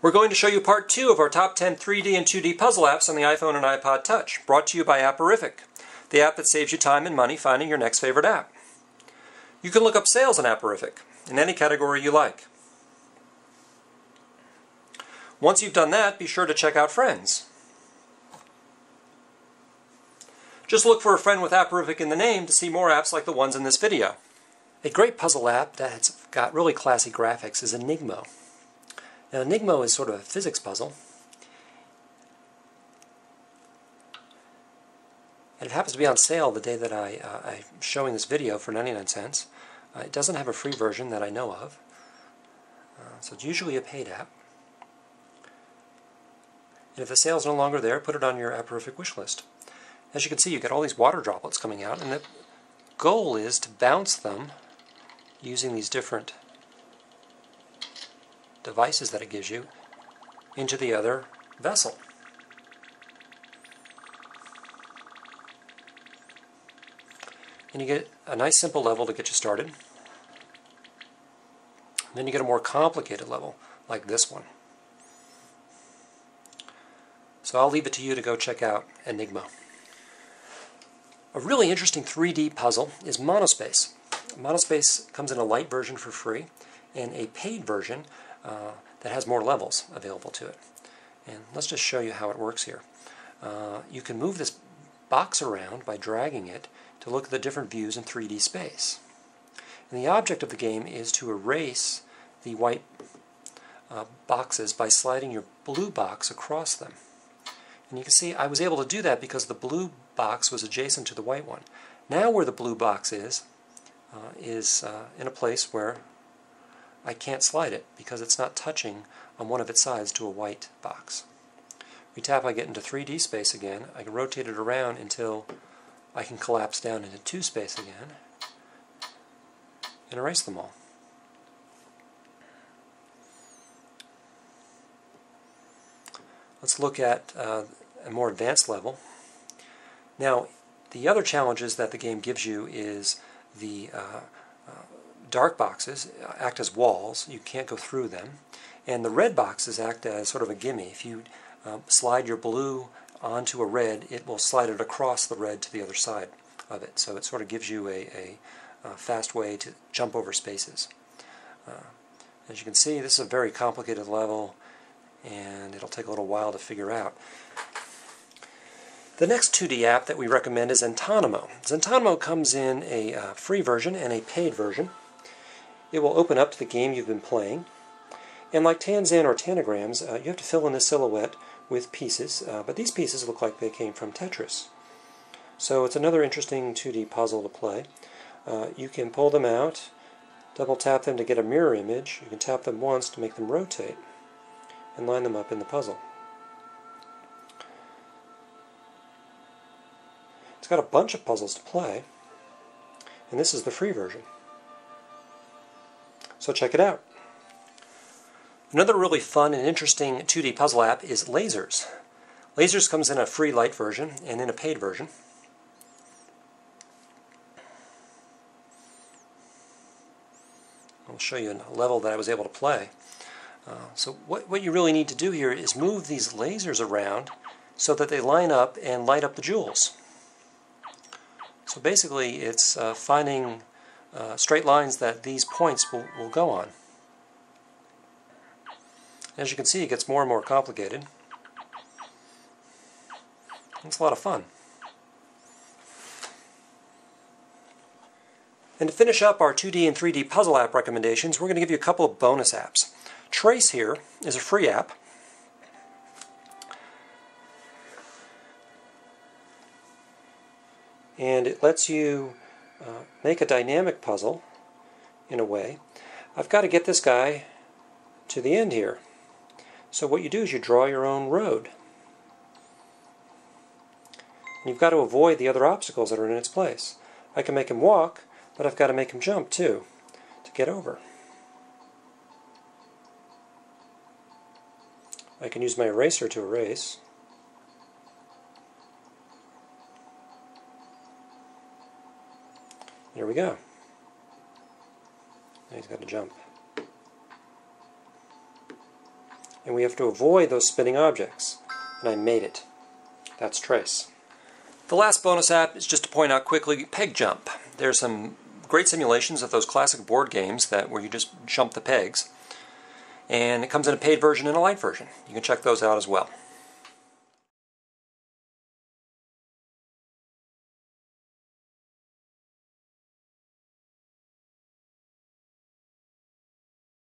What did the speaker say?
We're going to show you part 2 of our top 10 3D and 2D puzzle apps on the iPhone and iPod Touch, brought to you by Apperific, the app that saves you time and money finding your next favorite app. You can look up sales on Apperific, in any category you like. Once you've done that, be sure to check out Friends. Just look for a friend with Apperific in the name to see more apps like the ones in this video. A great puzzle app that's got really classy graphics is Enigmo. Now, Enigmo is sort of a physics puzzle, and it happens to be on sale the day that I'm showing this video for 99 cents. It doesn't have a free version that I know of, so it's usually a paid app. And if the sale's no longer there, put it on your Apperific wish list. As you can see, you get all these water droplets coming out, and the goal is to bounce them using these different devices that it gives you into the other vessel. And you get a nice simple level to get you started. And then you get a more complicated level like this one. So I'll leave it to you to go check out Enigmo. A really interesting 3D puzzle is Monospace. Monospace comes in a light version for free and a paid version that has more levels available to it. And let's just show you how it works here. You can move this box around by dragging it to look at the different views in 3D space. And the object of the game is to erase the white boxes by sliding your blue box across them. And you can see I was able to do that because the blue box was adjacent to the white one. Now where the blue box is in a place where I can't slide it because it's not touching on one of its sides to a white box. Retap, I get into 3D space again. I can rotate it around until I can collapse down into 2 space again and erase them all. Let's look at a more advanced level. Now, the other challenges that the game gives you is the dark boxes act as walls. You can't go through them. And the red boxes act as sort of a gimme. If you slide your blue onto a red, it will slide it across the red to the other side of it. So it sort of gives you a fast way to jump over spaces. As you can see, this is a very complicated level, and it'll take a little while to figure out. The next 2D app that we recommend is Zentanimo. Zentanimo comes in a free version and a paid version. It will open up to the game you've been playing. And like Tanzan or Tanagrams, you have to fill in the silhouette with pieces, but these pieces look like they came from Tetris. So it's another interesting 2D puzzle to play. You can pull them out, double tap them to get a mirror image. You can tap them once to make them rotate and line them up in the puzzle. It's got a bunch of puzzles to play, and this is the free version. So check it out. Another really fun and interesting 2D puzzle app is Lasers. Lasers comes in a free light version and in a paid version. I'll show you a level that I was able to play. So what you really need to do here is move these lasers around so that they line up and light up the jewels. So basically it's finding straight lines that these points will go on. As you can see, it gets more and more complicated. It's a lot of fun. And to finish up our 2D and 3D puzzle app recommendations, we're going to give you a couple of bonus apps. Trace here is a free app. And it lets you make a dynamic puzzle in a way. I've got to get this guy to the end here. So what you do is you draw your own road. And you've got to avoid the other obstacles that are in its place. I can make him walk, but I've got to make him jump too to get over. I can use my eraser to erase. There we go. Now he's got to jump. and we have to avoid those spinning objects. And I made it. That's Trace. The last bonus app is just to point out quickly Peg Jump. There's some great simulations of those classic board games where you just jump the pegs. And it comes in a paid version and a light version. You can check those out as well.